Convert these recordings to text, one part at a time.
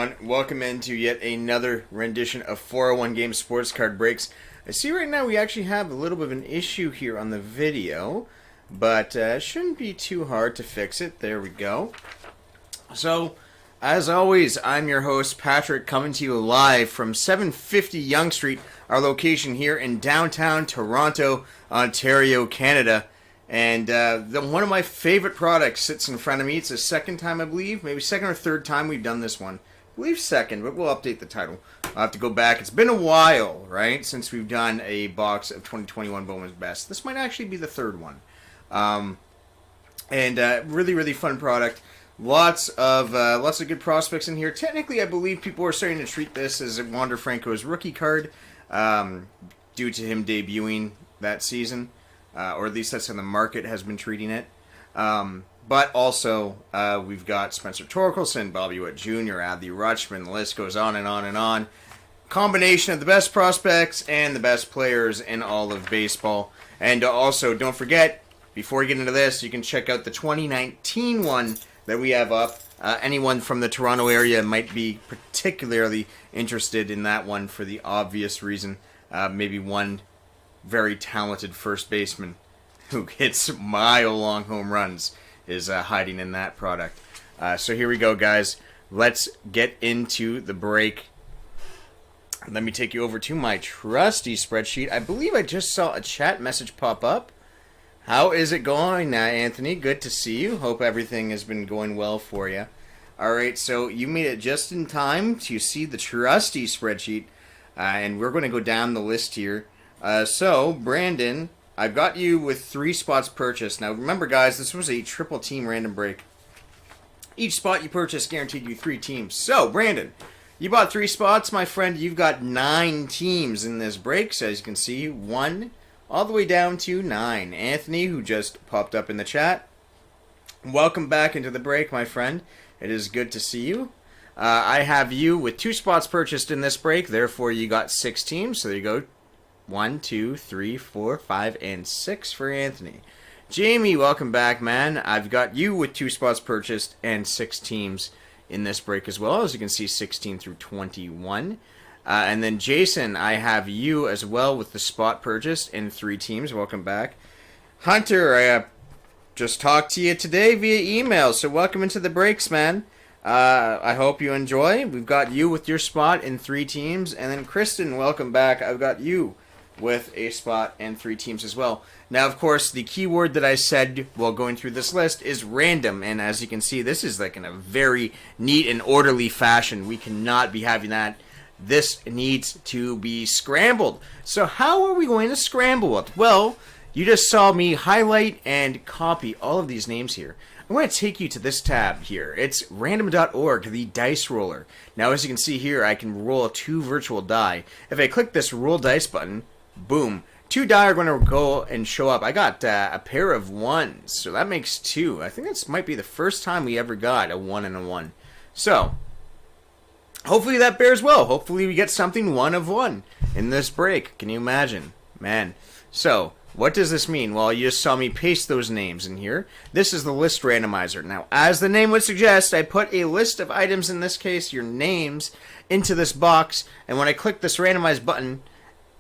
everyone? Welcome into yet another rendition of 401 Game Sports Card Breaks. I see right now we actually have a little bit of an issue here on the video, but it shouldn't be too hard to fix it. There we go. So, as always, I'm your host, Patrick, coming to you live from 750 Yonge Street, our location here in downtown Toronto, Ontario, Canada. And one of my favorite products sits in front of me. It's the second time, I believe. Maybe second or third time we've done this one. I believe second, but we'll update the title. I'll have to go back. It's been a while, right, since we've done a box of 2021 Bowman Best. This might actually be the third one. Really, really fun product. Lots of good prospects in here. Technically, I believe people are starting to treat this as Wander Franco's rookie card due to him debuting that season. Or at least that's how the market has been treating it. But also, we've got Spencer Torkelson, Bobby Witt Jr., Adley Rutschman, the list goes on and on and on. Combination of the best prospects and the best players in all of baseball. And also, don't forget, before we get into this, you can check out the 2019 one that we have up. Anyone from the Toronto area might be particularly interested in that one for the obvious reason. Maybe one very talented first baseman who hits mile-long home runs is hiding in that product. So here we go, guys. Let's get into the break. Let me take you over to my trusty spreadsheet. I believe I just saw a chat message pop up. How is it going, Anthony? Good to see you. Hope everything has been going well for you. All right, so you made it just in time to see the trusty spreadsheet, and we're going to go down the list here. So, Brandon, I've got you with 3 spots purchased. Now, remember, guys, this was a triple team random break. Each spot you purchased guaranteed you 3 teams. So, Brandon, you bought 3 spots, my friend. You've got 9 teams in this break. So, as you can see, 1 all the way down to 9. Anthony, who just popped up in the chat, welcome back into the break, my friend. It is good to see you. I have you with 2 spots purchased in this break. Therefore, you got 6 teams. So, there you go. 1, 2, 3, 4, 5, and 6 for Anthony. Jamie, welcome back, man. I've got you with 2 spots purchased and 6 teams in this break as well. As you can see, 16 through 21. And then Jason, I have you as well with the spot purchased and 3 teams. Welcome back. Hunter, I just talked to you today via email, so welcome into the breaks, man. I hope you enjoy. We've got you with your spot in 3 teams. And then Kristen, welcome back. I've got you with a spot and 3 teams as well. Now, of course, the keyword that I said while going through this list is random, and as you can see, this is like in a very neat and orderly fashion. We cannot be having that. This needs to be scrambled. So how are we going to scramble it? Well, you just saw me highlight and copy all of these names here. I'm going to take you to this tab here. It's random.org, the dice roller. Now, as you can see here, I can roll 2 virtual die. If I click this roll dice button, boom, 2 die are going to go and show up. I got a pair of 1s, so that makes 2. I think this might be the first time we ever got a 1 and a 1. So, hopefully that bears well. Hopefully we get something 1 of 1 in this break. Can you imagine? Man. So, what does this mean? Well, you just saw me paste those names in here. This is the list randomizer. Now, as the name would suggest, I put a list of items, in this case, your names, into this box, and when I click this randomize button,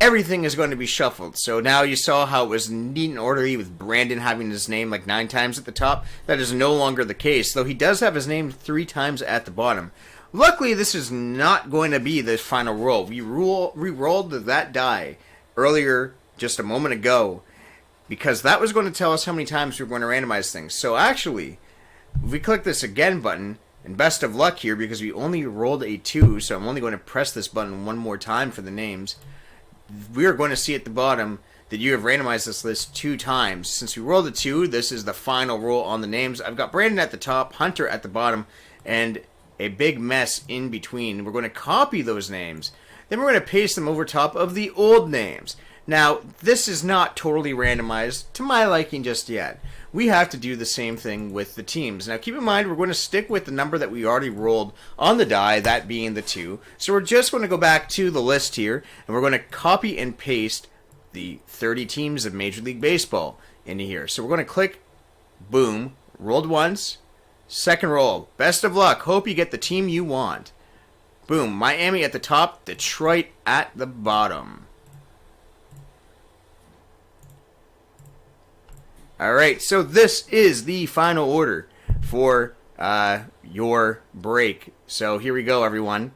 everything is going to be shuffled. So now you saw how it was neat and orderly with Brandon having his name like 9 times at the top. That is no longer the case, though he does have his name 3 times at the bottom. Luckily, this is not going to be the final roll. We re-rolled that die earlier, just a moment ago, because that was going to tell us how many times we were going to randomize things. So actually, if we click this again button, and best of luck here because we only rolled a 2, so I'm only going to press this button 1 more time for the names. We are going to see at the bottom that you have randomized this list 2 times. Since we rolled a 2, this is the final roll on the names. I've got Brandon at the top, Hunter at the bottom, and a big mess in between. We're going to copy those names. Then we're going to paste them over top of the old names. Now, this is not totally randomized to my liking just yet. We have to do the same thing with the teams. Now, keep in mind, we're going to stick with the number that we already rolled on the die, that being the 2. So we're just going to go back to the list here, and we're going to copy and paste the 30 teams of Major League Baseball into here. So we're going to click, boom, rolled once, second roll. Best of luck. Hope you get the team you want. Boom. Miami at the top, Detroit at the bottom. Alright, so this is the final order for your break. So here we go, everyone.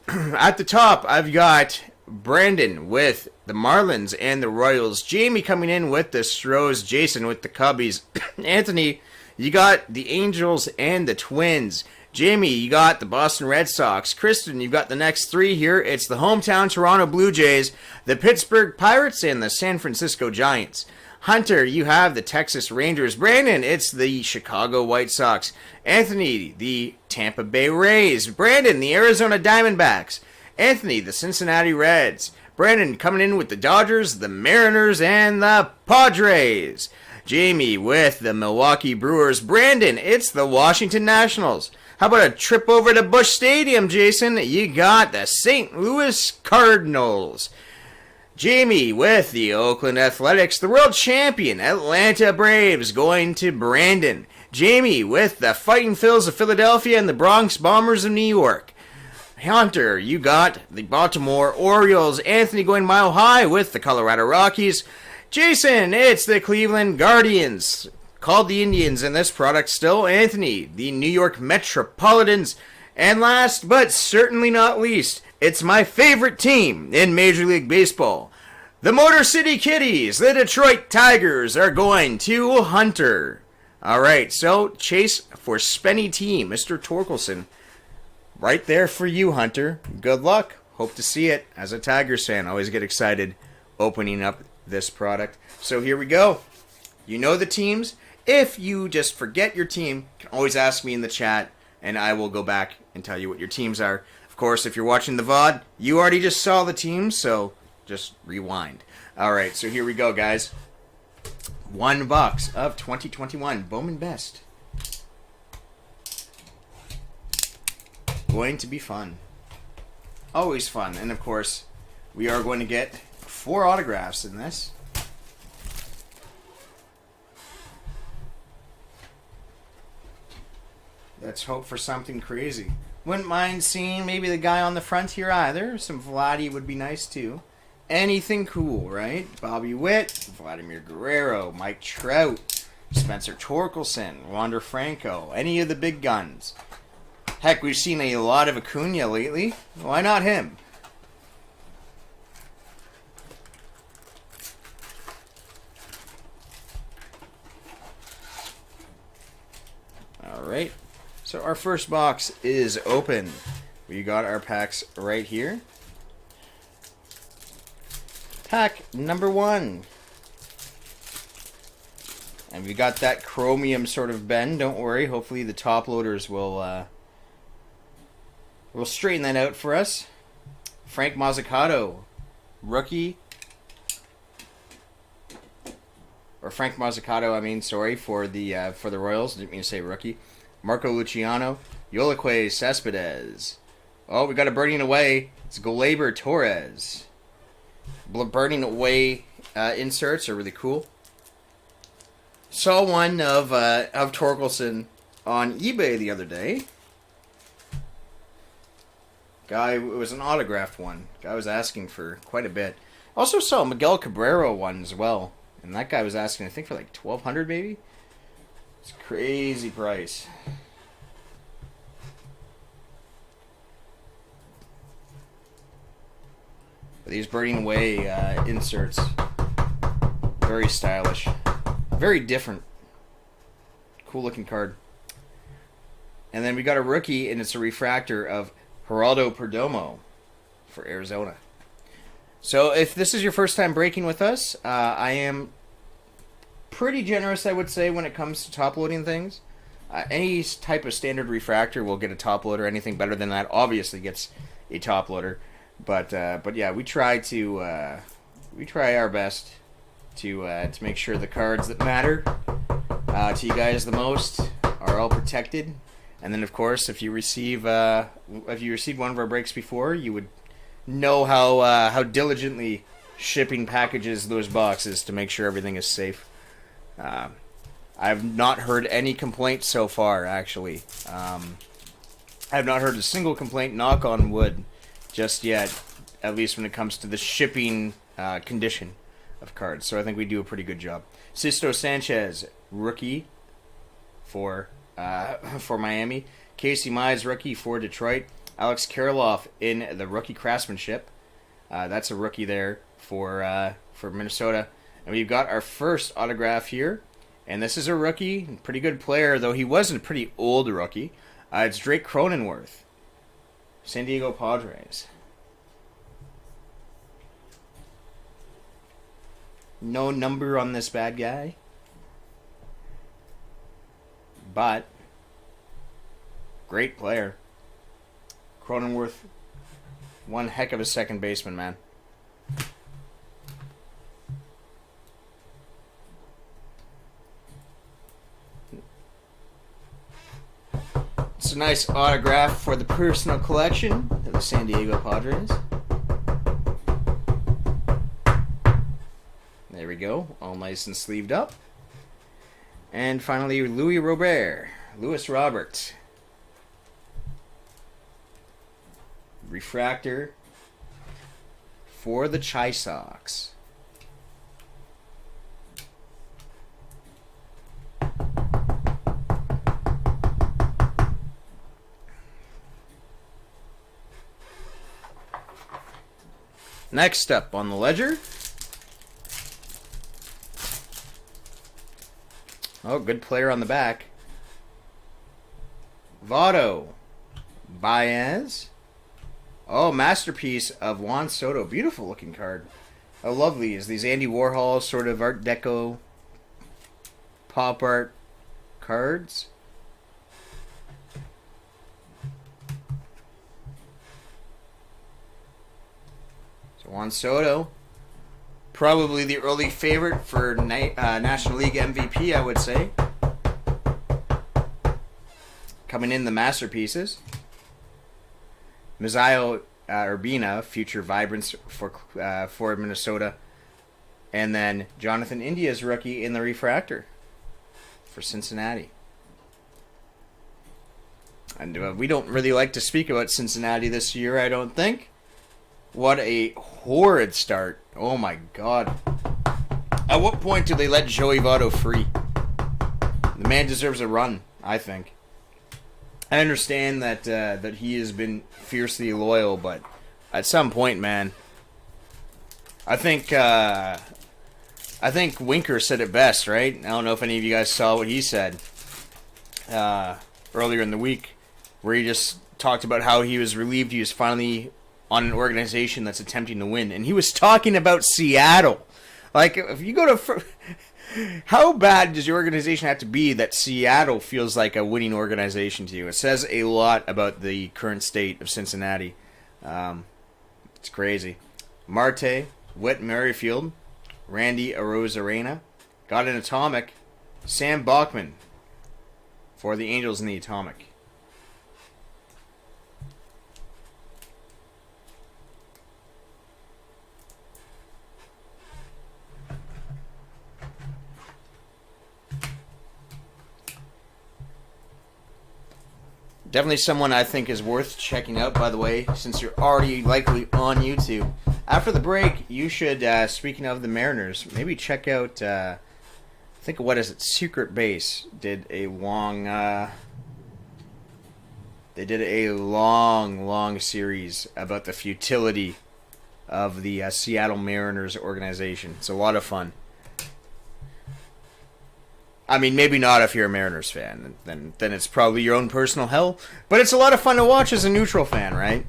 At the top, I've got Brandon with the Marlins and the Royals. Jamie coming in with the Stros. Jason with the Cubbies. Anthony, you got the Angels and the Twins. Jamie, you got the Boston Red Sox. Kristen, you've got the next three here. It's the hometown Toronto Blue Jays, the Pittsburgh Pirates, and the San Francisco Giants. Hunter, you have the Texas Rangers. Brandon, it's the Chicago White Sox. Anthony, the Tampa Bay Rays. Brandon, the Arizona Diamondbacks. Anthony, the Cincinnati Reds. Brandon coming in with the Dodgers, the Mariners, and the Padres. Jamie with the Milwaukee Brewers. Brandon, it's the Washington Nationals. How about a trip over to Busch Stadium, Jason? You got the St. Louis Cardinals. Jamie with the Oakland Athletics, the world champion Atlanta Braves, going to Brandon. Jamie with the Fighting Phils of Philadelphia and the Bronx Bombers of New York. Hunter, you got the Baltimore Orioles. Anthony going mile high with the Colorado Rockies. Jason, it's the Cleveland Guardians, called the Indians in this product still. Anthony, the New York Metropolitans. And last but certainly not least, it's my favorite team in Major League Baseball. The Motor City Kitties, the Detroit Tigers, are going to Hunter. Alright, so chase for Spenny Team, Mr. Torkelson. Right there for you, Hunter. Good luck. Hope to see it. As a Tigers fan, I always get excited opening up this product. So here we go. You know the teams. If you just forget your team, you can always ask me in the chat, and I will go back and tell you what your teams are. Of course, if you're watching the VOD, you already just saw the teams, so just rewind. Alright, so here we go, guys. One box of 2021 Bowman Best. Going to be fun. Always fun. And of course, we are going to get 4 autographs in this. Let's hope for something crazy. Wouldn't mind seeing maybe the guy on the front here either. Some Vladdy would be nice too. Anything cool, right? Bobby Witt, Vladimir Guerrero, Mike Trout, Spencer Torkelson, Wander Franco, any of the big guns. Heck, we've seen a lot of Acuna lately. Why not him? Alright. So our first box is open. We got our packs right here. Pack number 1. And we got that chromium sort of bend. Don't worry. Hopefully the top loaders will straighten that out for us. Frank Mazzucato, rookie. Or Frank Mazzucato, I mean, sorry, for the Royals. Didn't mean to say rookie. Marco Luciano, Yolique Cespedes. Oh, we got a burning away. It's Gleyber Torres. Burning away inserts are really cool. Saw one of Torkelson on eBay the other day. Guy, it was an autographed one. Guy was asking for quite a bit. Also saw a Miguel Cabrera one as well, and that guy was asking, I think, for like $1,200 maybe. It's a crazy price. But these burning away inserts, very stylish, very different, cool looking card. And then we got a rookie, and it's a refractor of Geraldo Perdomo for Arizona. So if this is your first time breaking with us, I am pretty generous, I would say, when it comes to top loading things. Any type of standard refractor will get a top loader. Anything better than that obviously gets a top loader. But yeah, we try our best to make sure the cards that matter to you guys the most are all protected. And then, of course, if you received one of our breaks before, you would know how diligently shipping packages those boxes to make sure everything is safe. I've not heard any complaints so far, actually. I have not heard a single complaint, knock on wood, just yet, at least when it comes to the shipping condition of cards. So I think we do a pretty good job. Sisto Sanchez, rookie for Miami. Casey Mize, rookie for Detroit. Alex Kirilloff in the rookie craftsmanship. That's a rookie there for Minnesota. And we've got our first autograph here. And this is a rookie, pretty good player, though he wasn't a pretty old rookie. It's Drake Cronenworth, San Diego Padres. No number on this bad guy. But, great player. Cronenworth, one heck of a second baseman, man. It's a nice autograph for the personal collection of the San Diego Padres. There we go, all nice and sleeved up. And finally, Louis Robert. Refractor for the Chi Sox. Next up on the ledger. Oh, good player on the back. Votto Baez. Oh, masterpiece of Juan Soto. Beautiful looking card. How lovely is these Andy Warhol sort of Art Deco pop art cards. So Juan Soto, probably the early favorite for National League MVP, I would say. Coming in the masterpieces. Misael Urbina, future vibrance for Minnesota. And then Jonathan India's rookie in the Refractor for Cincinnati. And we don't really like to speak about Cincinnati this year, I don't think. What a horrid start. Oh my god. At what point do they let Joey Votto free? The man deserves a run, I think. I understand that he has been fiercely loyal, but at some point, man, I think Winker said it best, right? I don't know if any of you guys saw what he said earlier in the week, where he just talked about how he was relieved he was finally on an organization that's attempting to win, and he was talking about Seattle. Like, if you go to how bad does your organization have to be that Seattle feels like a winning organization to you? It says a lot about the current state of Cincinnati. It's crazy. Marte, Witt Merrifield, Randy Arozarena, got an Atomic, Sam Bachman for the Angels in the Atomic. Definitely someone I think is worth checking out, by the way, since you're already likely on YouTube. After the break, you should, speaking of the Mariners, maybe check out, think of what is it, Secret Base did a long, they did a long series about the futility of the Seattle Mariners organization. It's a lot of fun. I mean, maybe not if you're a Mariners fan. Then it's probably your own personal hell. But it's a lot of fun to watch as a neutral fan, right?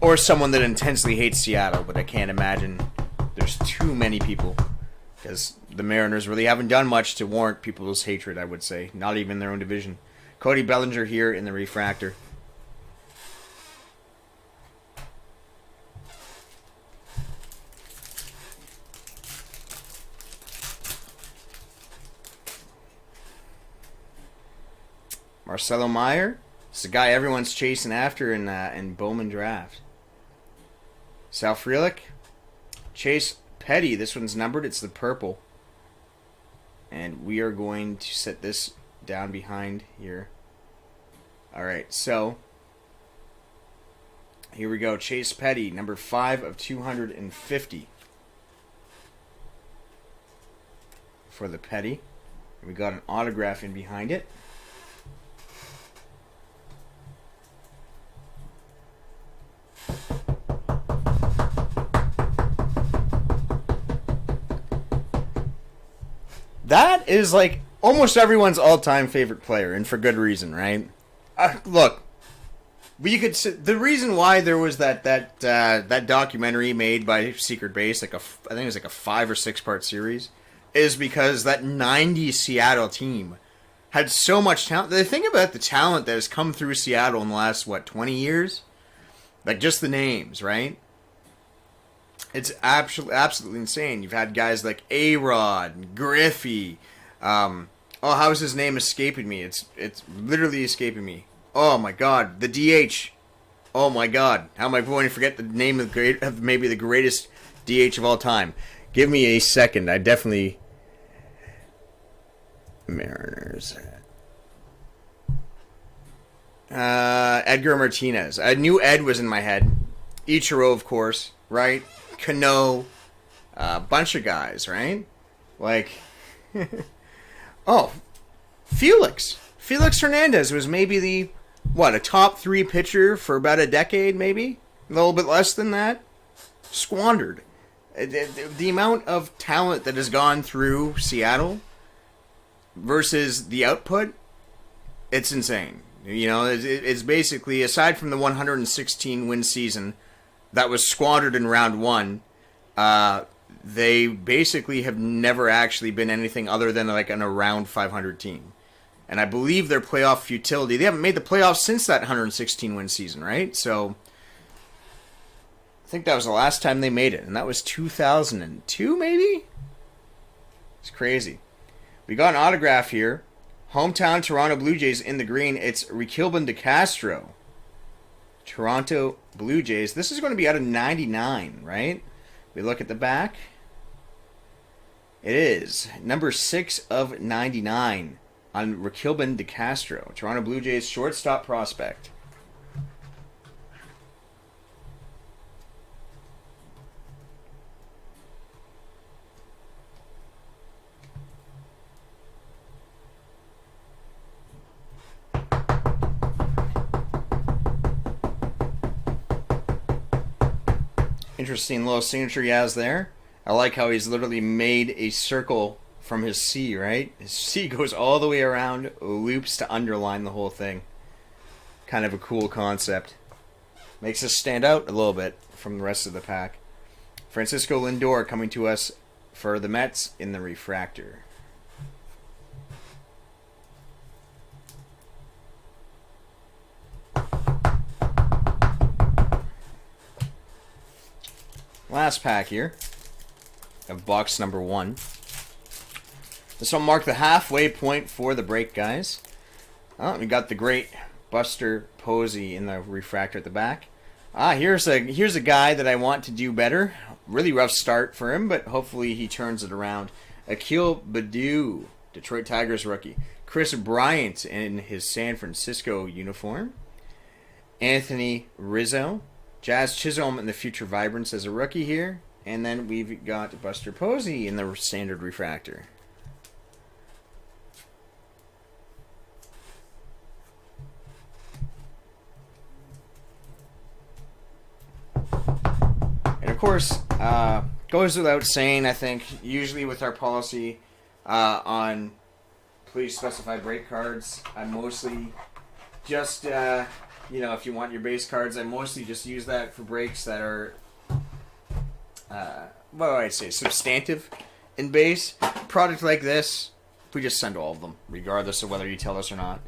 Or someone that intensely hates Seattle, but I can't imagine there's too many people. Because the Mariners really haven't done much to warrant people's hatred, I would say. Not even their own division. Cody Bellinger here in the Refractor. Marcelo Meyer. It's the guy everyone's chasing after in Bowman Draft. Sal Frelick. Chase Petty. This one's numbered. It's the purple. And we are going to set this down behind here. Alright, so Here we go. Chase Petty, number 5 of 250 for the Petty. We got an autograph in behind it. That is like almost everyone's all-time favorite player, and for good reason, right? Look, you could the reason why there was that documentary made by Secret Base, I think it was like a 5 or 6 part series, is because that '90s Seattle team had so much talent. The thing about the talent that has come through Seattle in the last 20 years, like just the names, right? It's absolutely insane. You've had guys like A-Rod, Griffey. How's his name escaping me? It's literally escaping me. Oh my God, the DH. Oh my God, how am I going to forget the name of maybe the greatest DH of all time? Give me a second. I definitely. Mariners. Edgar Martinez. I knew Ed was in my head. Ichiro, of course, right? Cano, a bunch of guys, right? Like, Felix Hernandez was maybe a top 3 pitcher for about a decade, maybe a little bit less than that. Squandered. The amount of talent that has gone through Seattle versus the output, it's insane. You know, it's basically, aside from the 116 win season that was squandered in round 1, they basically have never actually been anything other than like an around 500 team. And I believe their playoff futility, they haven't made the playoffs since that 116 win season, right? So I think that was the last time they made it, and that was 2002 maybe? It's crazy. We got an autograph here. Hometown Toronto Blue Jays in the green. It's Riquelme de Castro. Toronto Blue Jays. This is going to be out of 99, right? We look at the back. It is number 6 of 99 on Riquelme de Castro. Toronto Blue Jays shortstop prospect. Interesting little signature he has there. I like how he's literally made a circle from his C, right? His C goes all the way around, loops to underline the whole thing. Kind of a cool concept. Makes us stand out a little bit from the rest of the pack. Francisco Lindor coming to us for the Mets in the Refractor. Last pack here of box number 1. This will mark the halfway point for the break, guys. We got the great Buster Posey in the Refractor at the back. Here's a guy that I want to do better. Really rough start for him, but hopefully he turns it around. Akil Baddoo, Detroit Tigers rookie. Chris Bryant in his San Francisco uniform. Anthony Rizzo. Jazz Chisholm in the Future Vibrance as a rookie here. And then we've got Buster Posey in the standard refractor. And of course, goes without saying, I think, usually with our policy on please specify break cards, I mostly just... if you want your base cards, I mostly just use that for breaks that are, what do I say, substantive in base. Product like this, we just send all of them, regardless of whether you tell us or not.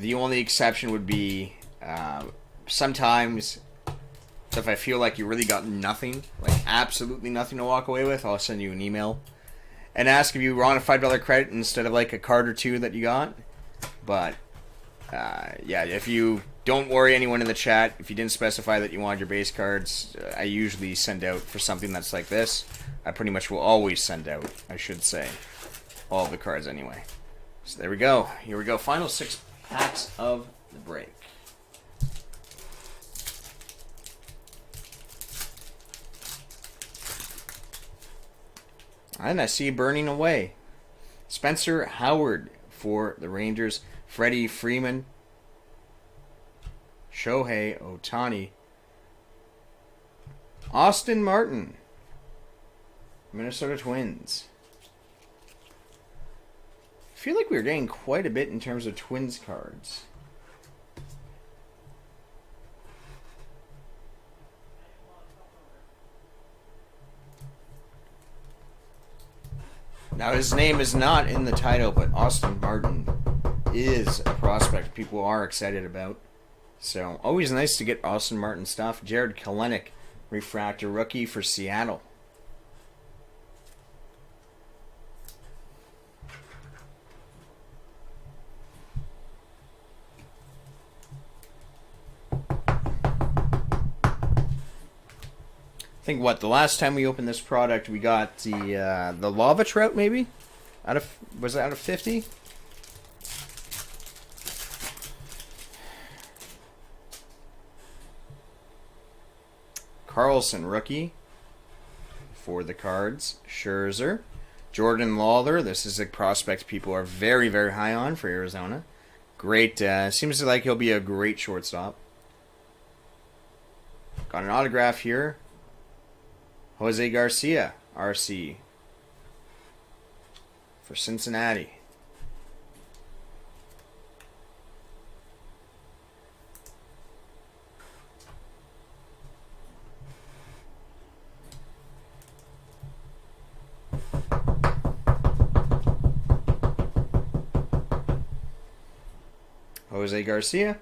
The only exception would be sometimes if I feel like you really got nothing, like absolutely nothing to walk away with, I'll send you an email and ask if you were on a $5 credit instead of like a card or two that you got. But if you don't worry anyone in the chat, if you didn't specify that you wanted your base cards, I usually send out for something that's like this. I pretty much will always send out, I should say, all of the cards anyway. So there we go. Here we go. Final 6 packs of the break. And I see burning away. Spencer Howard for the Rangers. Freddie Freeman. Shohei Ohtani. Austin Martin. Minnesota Twins. I feel like we're getting quite a bit in terms of Twins cards. Now, his name is not in the title, but Austin Martin is a prospect people are excited about. So, always nice to get Austin Martin stuff. Jared Kelenic, Refractor rookie for Seattle. I think the last time we opened this product, we got the lava trout, maybe? Was it out of 50? Carlson, rookie for the Cards. Scherzer. Jordan Lawler. This is a prospect people are very, very high on for Arizona. Great. Seems like he'll be a great shortstop. Got an autograph here. Jose Garcia, RC, for Cincinnati. Jose Garcia,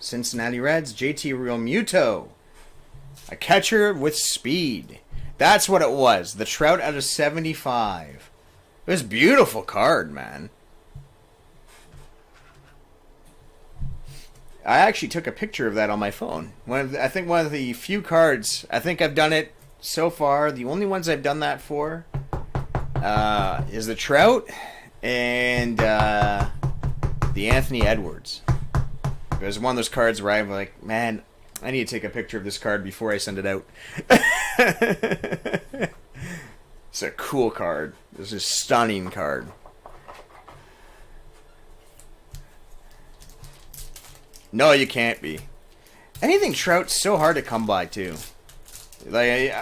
Cincinnati Reds. JT Realmuto, a catcher with speed. That's what it was. The Trout out of 75. It was a beautiful card, man. I actually took a picture of that on my phone. I think one of the few cards. I think I've done it so far. The only ones I've done that for is the Trout and the Anthony Edwards. It was one of those cards where I'm like, man, I need to take a picture of this card before I send it out. It's a cool card. This is a stunning card. No, you can't be. Anything Trout's so hard to come by, too. Like,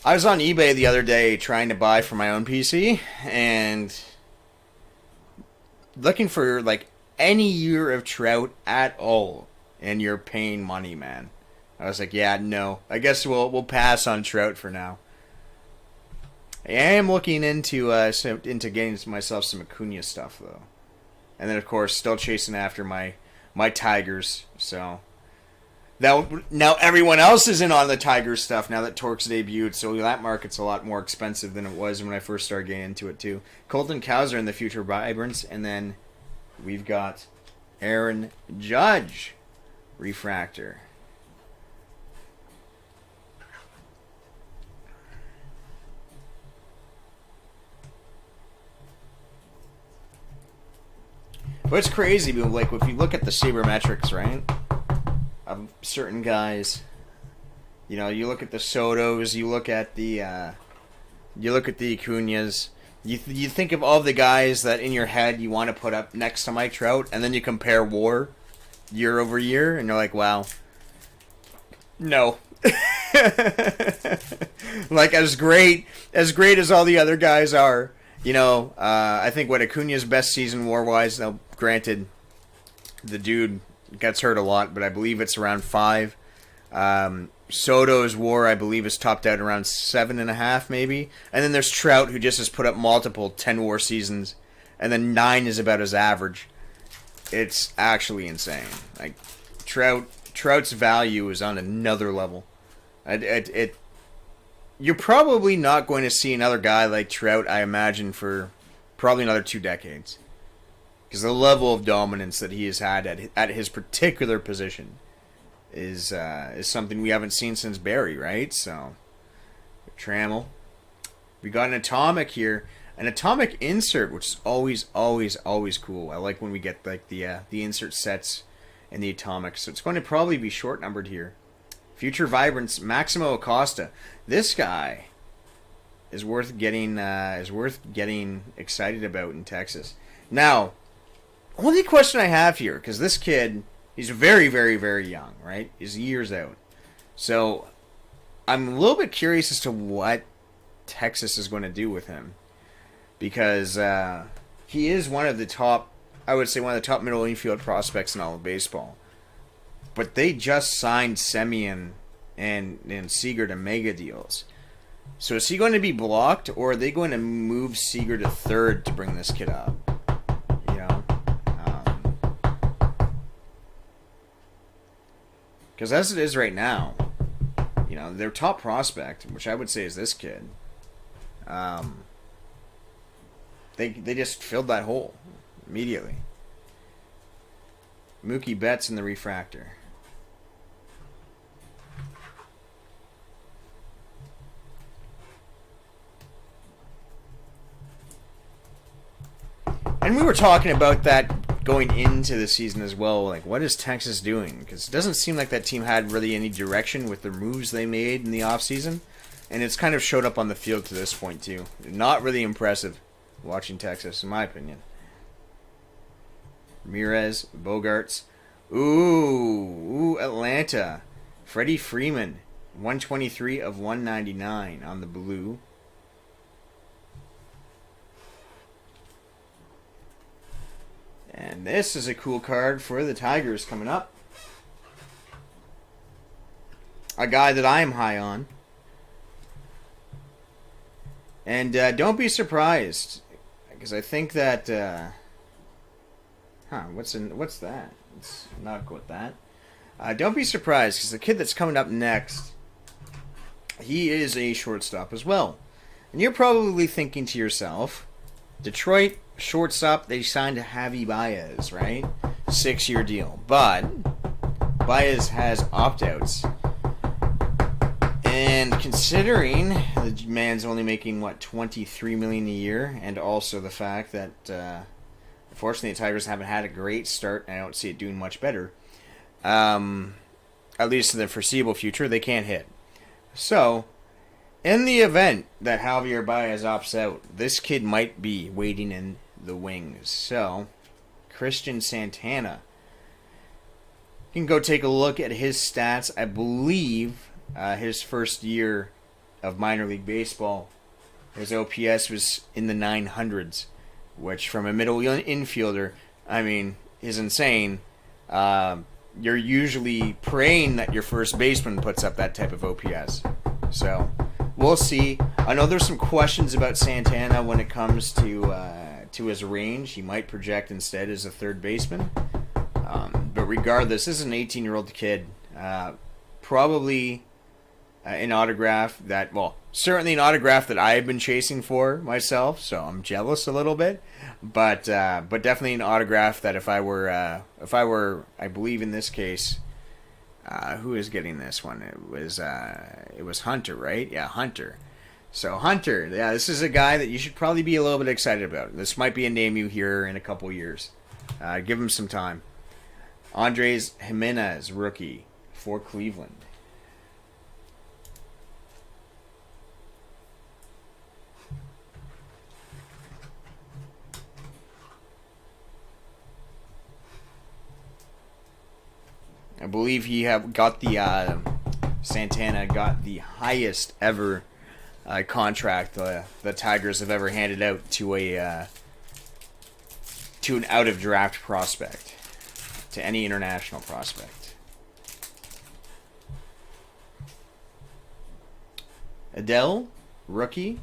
I was on eBay the other day trying to buy for my own PC, and looking for, like, any year of Trout at all. And you're paying money, man. I was like, yeah, no. I guess we'll pass on Trout for now. I am looking into getting myself some Acuna stuff, though. And then, of course, still chasing after my Tigers. So now everyone else is in on the Tigers stuff now that Tork's debuted. So that market's a lot more expensive than it was when I first started getting into it, too. Colton Cowser in the future Vibrants. And then we've got Aaron Judge. Refractor. But it's crazy, like if you look at the sabermetrics, right, of certain guys, you know, you look at the Sotos, you look at the Acuñas, you think of all the guys that in your head you want to put up next to Mike Trout, and then you compare WAR year over year, and you're like, wow, no. Like, as great as all the other guys are, you know, I think what Acuña's best season WAR-wise, now granted, the dude gets hurt a lot, but I believe it's around 5. Soto's WAR, I believe, is topped out around 7.5, maybe. And then there's Trout, who just has put up multiple 10 WAR seasons, and then 9 is about his average. It's actually insane. Like, Trout's value is on another level. You're probably not going to see another guy like Trout, I imagine, for probably another 2 decades. Because the level of dominance that he has had at his particular position is something we haven't seen since Barry, right? So, Trammell. We got an Atomic here. An Atomic insert, which is always, always, always cool. I like when we get like the insert sets and the Atomics. So it's going to probably be short numbered here. Future Vibrants, Maximo Acosta. This guy is worth getting excited about in Texas. Now, only question I have here, because this kid, he's very, very, very young, right? He's years out. So I'm a little bit curious as to what Texas is going to do with him, because he is one of the top, I would say one of the top middle infield prospects in all of baseball. But they just signed Semien and Seager to mega deals. So is he going to be blocked, or are they going to move Seager to third to bring this kid up? You know? Because as it is right now, you know, their top prospect, which I would say is this kid, they just filled that hole immediately. Mookie Betts in the Refractor. And we were talking about that going into the season as well. Like, what is Texas doing? Because it doesn't seem like that team had really any direction with the moves they made in the offseason. And it's kind of showed up on the field to this point, too. Not really impressive watching Texas, in my opinion. Ramirez, Bogarts. Ooh, Atlanta. Freddie Freeman, 123 of 199 on the blue. And this is a cool card for the Tigers coming up. A guy that I am high on. And don't be surprised, because I think that... what's that? Let's not go with that. Don't be surprised, because the kid that's coming up next, he is a shortstop as well. And you're probably thinking to yourself, Detroit shortstop, they signed Javi Baez, right? 6-year deal. But Baez has opt-outs. And considering the man's only making, $23 million a year, and also the fact that, unfortunately, the Tigers haven't had a great start, and I don't see it doing much better, at least in the foreseeable future, they can't hit. So, in the event that Javier Baez opts out, this kid might be waiting in the wings. So, Christian Santana. You can go take a look at his stats. I believe his first year of minor league baseball, his OPS was in the 900s, which from a middle infielder, I mean, is insane. You're usually praying that your first baseman puts up that type of OPS. So, we'll see. I know there's some questions about Santana when it comes to his range. He might project instead as a third baseman. But regardless, this is an 18-year-old kid. Probably an autograph that, certainly an autograph that I've been chasing for myself, so I'm jealous a little bit. But definitely an autograph that if I were, I believe in this case, who is getting this one? It was Hunter, right? Yeah, Hunter. So Hunter, yeah, this is a guy that you should probably be a little bit excited about. This might be a name you hear in a couple years. Give him some time. Andres Jimenez, rookie for Cleveland. I believe Santana got the highest ever contract the Tigers have ever handed out to an out of draft prospect, to any international prospect. Adele, rookie.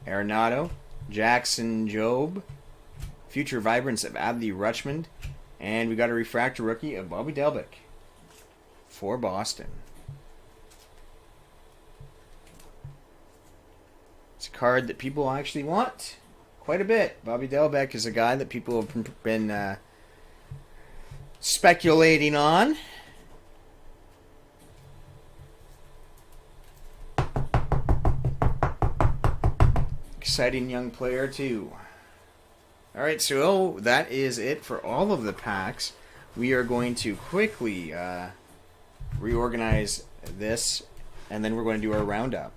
Arenado, Jackson Jobe, future vibrance of Adley Rutschman. And we got a refractor rookie of Bobby Delbick for Boston. It's a card that people actually want quite a bit. Bobby Delbick is a guy that people have been speculating on. Exciting young player, too. Alright, so that is it for all of the packs. We are going to quickly reorganize this, and then we're going to do our roundup.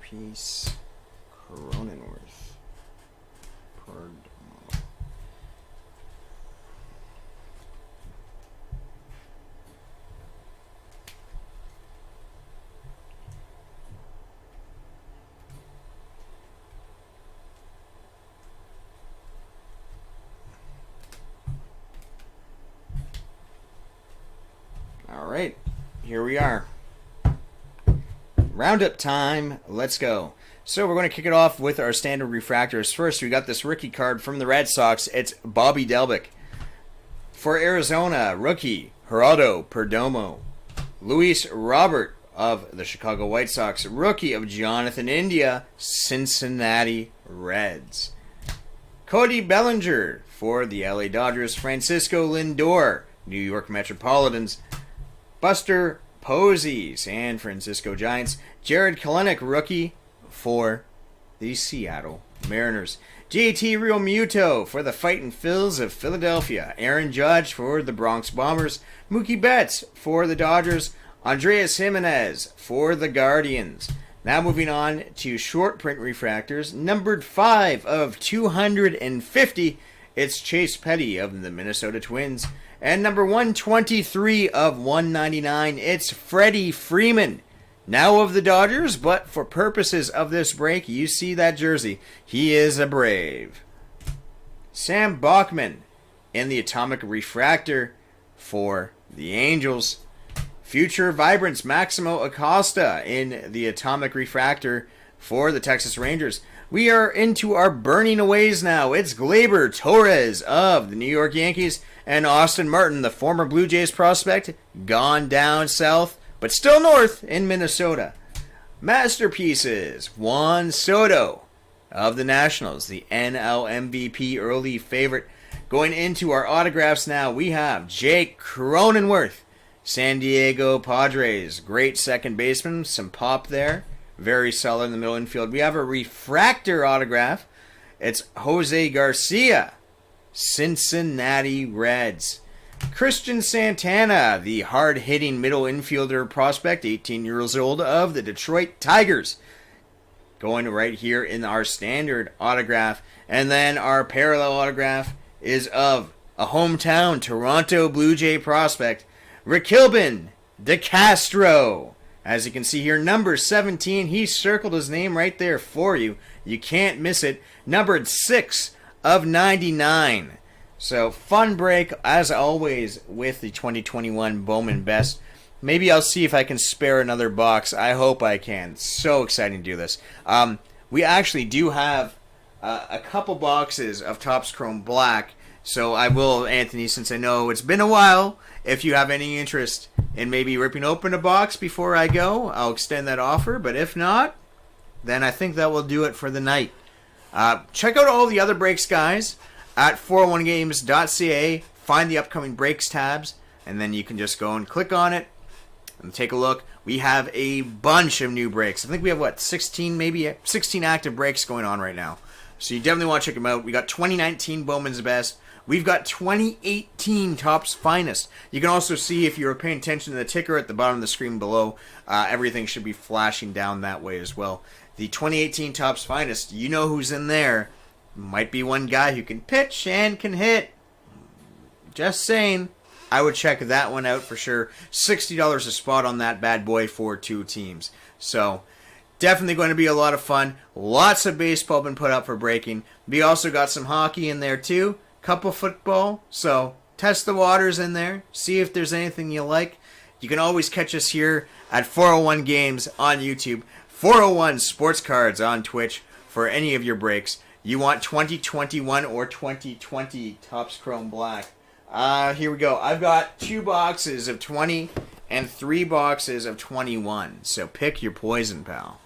Masterpiece. Cronenworth. Perdomo. All right, here we are. Roundup time. Let's go. So we're going to kick it off with our standard refractors. First, we got this rookie card from the Red Sox. It's Bobby Delbick. For Arizona, rookie Geraldo Perdomo. Luis Robert of the Chicago White Sox. Rookie of Jonathan India, Cincinnati Reds. Cody Bellinger for the LA Dodgers. Francisco Lindor, New York Metropolitans. Buster Posey, San Francisco Giants. Jared Kelenic, rookie for the Seattle Mariners. JT Realmuto for the Fightin' Phils of Philadelphia. Aaron Judge for the Bronx Bombers. Mookie Betts for the Dodgers. Andreas Jimenez for the Guardians. Now moving on to short print refractors. Numbered 5 of 250. It's Chase Petty of the Minnesota Twins. And number 123 of 199, it's Freddie Freeman. Now of the Dodgers, but for purposes of this break, you see that jersey. He is a Brave. Sam Bachman in the Atomic Refractor for the Angels. Future Vibrance Maximo Acosta in the Atomic Refractor for the Texas Rangers. We are into our burning aways now. It's Gleyber Torres of the New York Yankees and Austin Martin, the former Blue Jays prospect, gone down south, but still north in Minnesota. Masterpieces, Juan Soto of the Nationals, the NL MVP early favorite. Going into our autographs now, we have Jake Cronenworth, San Diego Padres, great second baseman, some pop there. Very solid in the middle infield. We have a refractor autograph. It's Jose Garcia, Cincinnati Reds. Christian Santana, the hard-hitting middle infielder prospect, 18 years old, of the Detroit Tigers. Going right here in our standard autograph. And then our parallel autograph is of a hometown Toronto Blue Jay prospect, Raquelbin DeCastro. As you can see here, number 17, he circled his name right there for you. You can't miss it. Numbered 6 of 99. So, fun break, as always, with the 2021 Bowman Best. Maybe I'll see if I can spare another box. I hope I can. So exciting to do this. We actually do have a couple boxes of Topps Chrome Black. So I will, Anthony, since I know it's been a while, if you have any interest in maybe ripping open a box before I go, I'll extend that offer. But if not, then I think that will do it for the night. Check out all the other breaks, guys, at 401games.ca. Find the upcoming breaks tabs, and then you can just go and click on it and take a look. We have a bunch of new breaks. I think we have, 16, maybe 16 active breaks going on right now. So you definitely want to check them out. We got 2019 Bowman's Best. We've got 2018 Topps Finest. You can also see, if you're paying attention to the ticker at the bottom of the screen below, everything should be flashing down that way as well. The 2018 Topps Finest, you know who's in there. Might be one guy who can pitch and can hit. Just saying. I would check that one out for sure. $60 a spot on that bad boy for 2 teams. So, definitely going to be a lot of fun. Lots of baseball been put up for breaking. We also got some hockey in there too. Couple football. So, test the waters in there. See if there's anything you like. You can always catch us here at 401 Games on YouTube. 401 Sports Cards on Twitch for any of your breaks. You want 2021 or 2020 Topps Chrome Black. Here we go. I've got 2 boxes of 20 and 3 boxes of 21. So pick your poison, pal.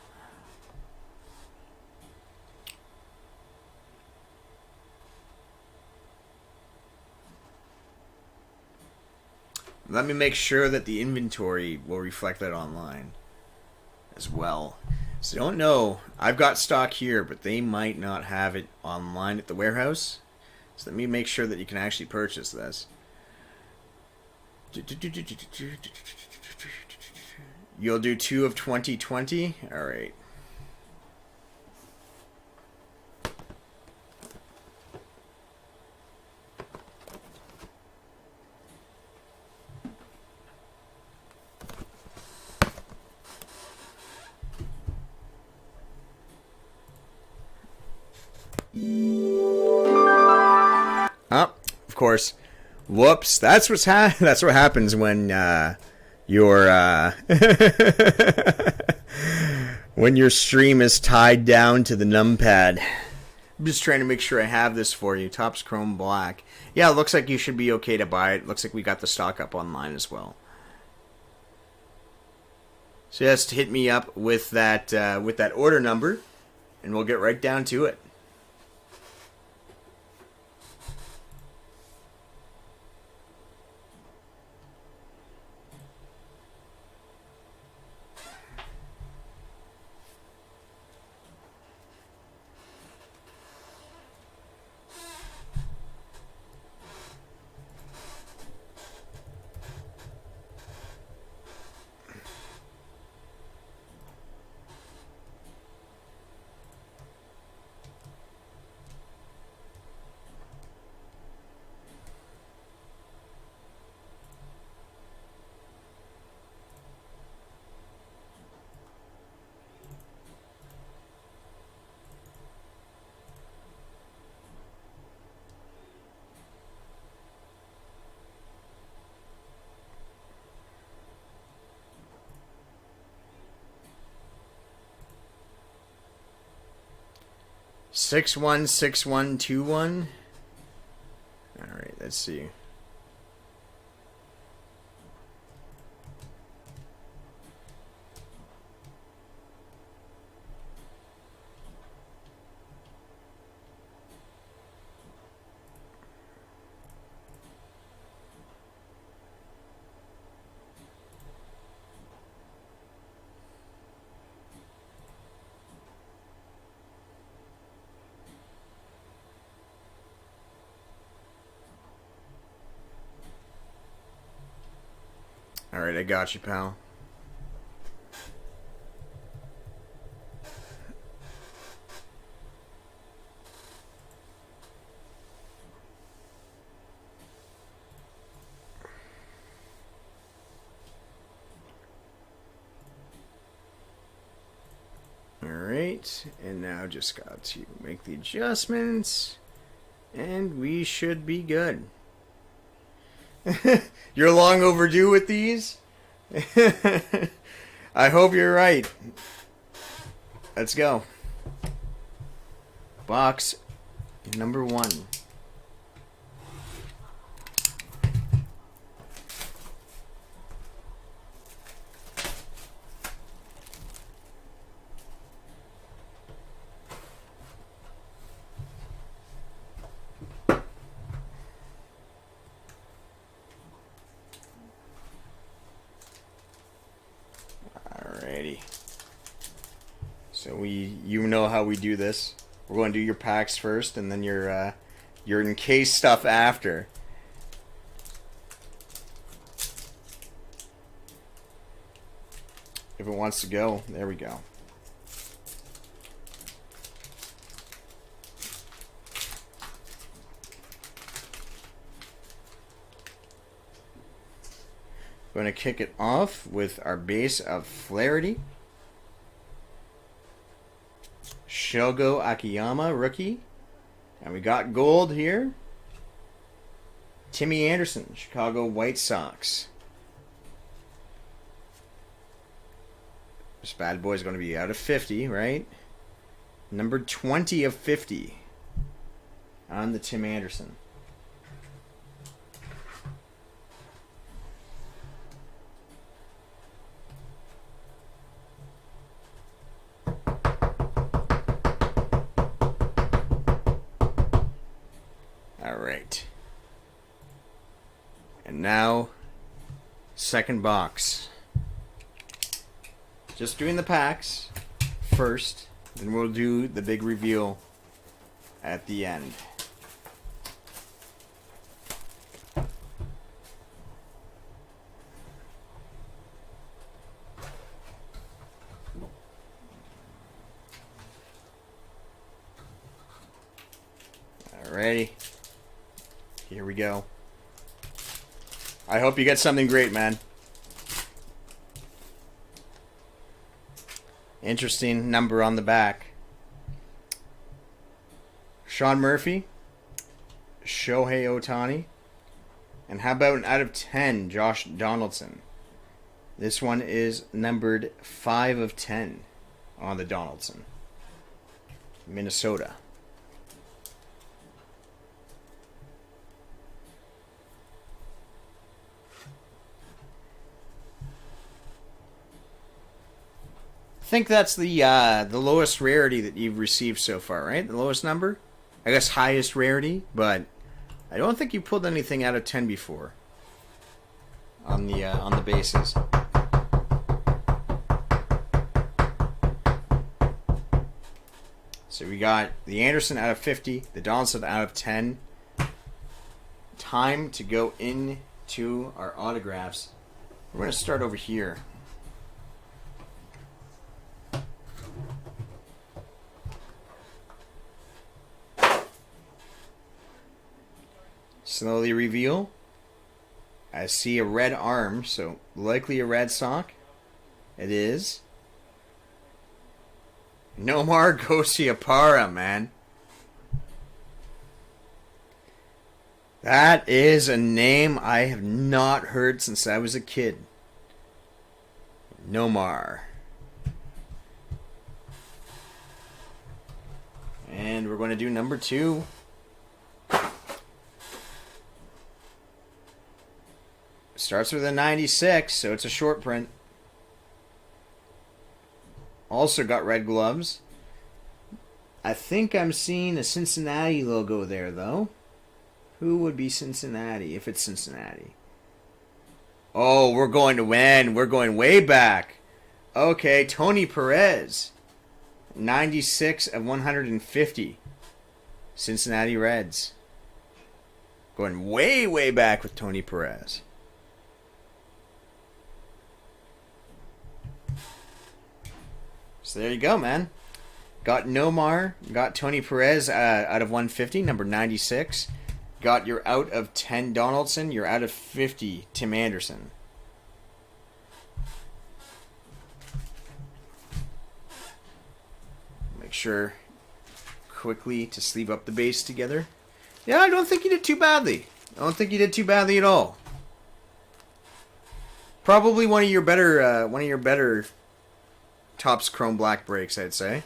Let me make sure that the inventory will reflect that online as well. So don't know. I've got stock here, but they might not have it online at the warehouse. So let me make sure that you can actually purchase this. You'll do 2 of 2020? Alright. Oh, of course. Whoops. That's that's what happens when your when your stream is tied down to the numpad. I'm just trying to make sure I have this for you. Topps Chrome Black. Yeah, it looks like you should be okay to buy it. Looks like we got the stock up online as well. So just hit me up with that order number, and we'll get right down to it. Six 616121. All right, let's see. All right, I got you, pal. All right, and now just got to make the adjustments, and we should be good. You're long overdue with these? I hope you're right. Let's go. Box number 1. Alrighty. So you know how we do this. We're going to do your packs first, and then your encased stuff after. If it wants to go, there we go. Going to kick it off with our base of Flaherty. Shogo Akiyama, rookie. And we got gold here. Timmy Anderson, Chicago White Sox. This bad boy is going to be out of 50, right? Number 20 of 50 on the Tim Anderson. Alright. And now, second box. Just doing the packs first, then we'll do the big reveal at the end. Alrighty. Here we go. I hope you get something great, man. Interesting number on the back. Sean Murphy, Shohei Ohtani, and how about an out of 10, Josh Donaldson? This one is numbered 5 of 10 on the Donaldson. Minnesota. I think that's the lowest rarity that you've received so far, right? The lowest number? I guess highest rarity, but I don't think you pulled anything out of 10 before on the bases. So we got the Anderson out of 50, the Donaldson out of 10. Time to go into our autographs. We're going to start over here. Slowly reveal. I see a red arm, so likely a red sock. It is. Nomar Garciaparra, man. That is a name I have not heard since I was a kid. Nomar. And we're going to do number 2. Starts with a 96, so it's a short print. Also got red gloves. I think I'm seeing a Cincinnati logo there, though. Who would be Cincinnati, if it's Cincinnati? Oh, we're going to win. We're going way back. Okay, Tony Perez. 96 of 150. Cincinnati Reds. Going way, way back with Tony Perez. So there you go, man. Got Nomar, got Tony Perez out of 150, number 96. Got your out of 10 Donaldson, your out of 50 Tim Anderson. Make sure quickly to sleeve up the base together. Yeah, I don't think you did too badly. I don't think you did too badly at all. Probably one of your better Topps Chrome Black breaks, I'd say.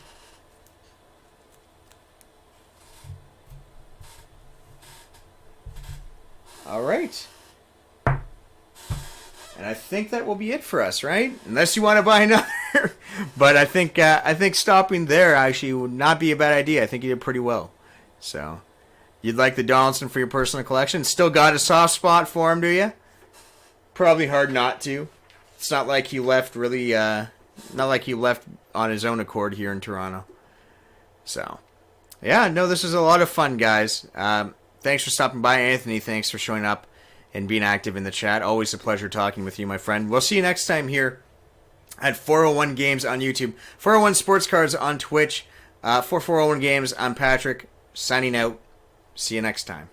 All right. And I think that will be it for us, right? Unless you want to buy another. But I think stopping there actually would not be a bad idea. I think you did pretty well. So, you'd like the Donaldson for your personal collection? Still got a soft spot for him, do you? Probably hard not to. It's not like he left really... not like he left on his own accord here in Toronto. So, yeah, no, this is a lot of fun, guys. Thanks for stopping by, Anthony. Thanks for showing up and being active in the chat. Always a pleasure talking with you, my friend. We'll see you next time here at 401 Games on YouTube, 401 Sports Cards on Twitch. For 401 Games, I'm Patrick, signing out. See you next time.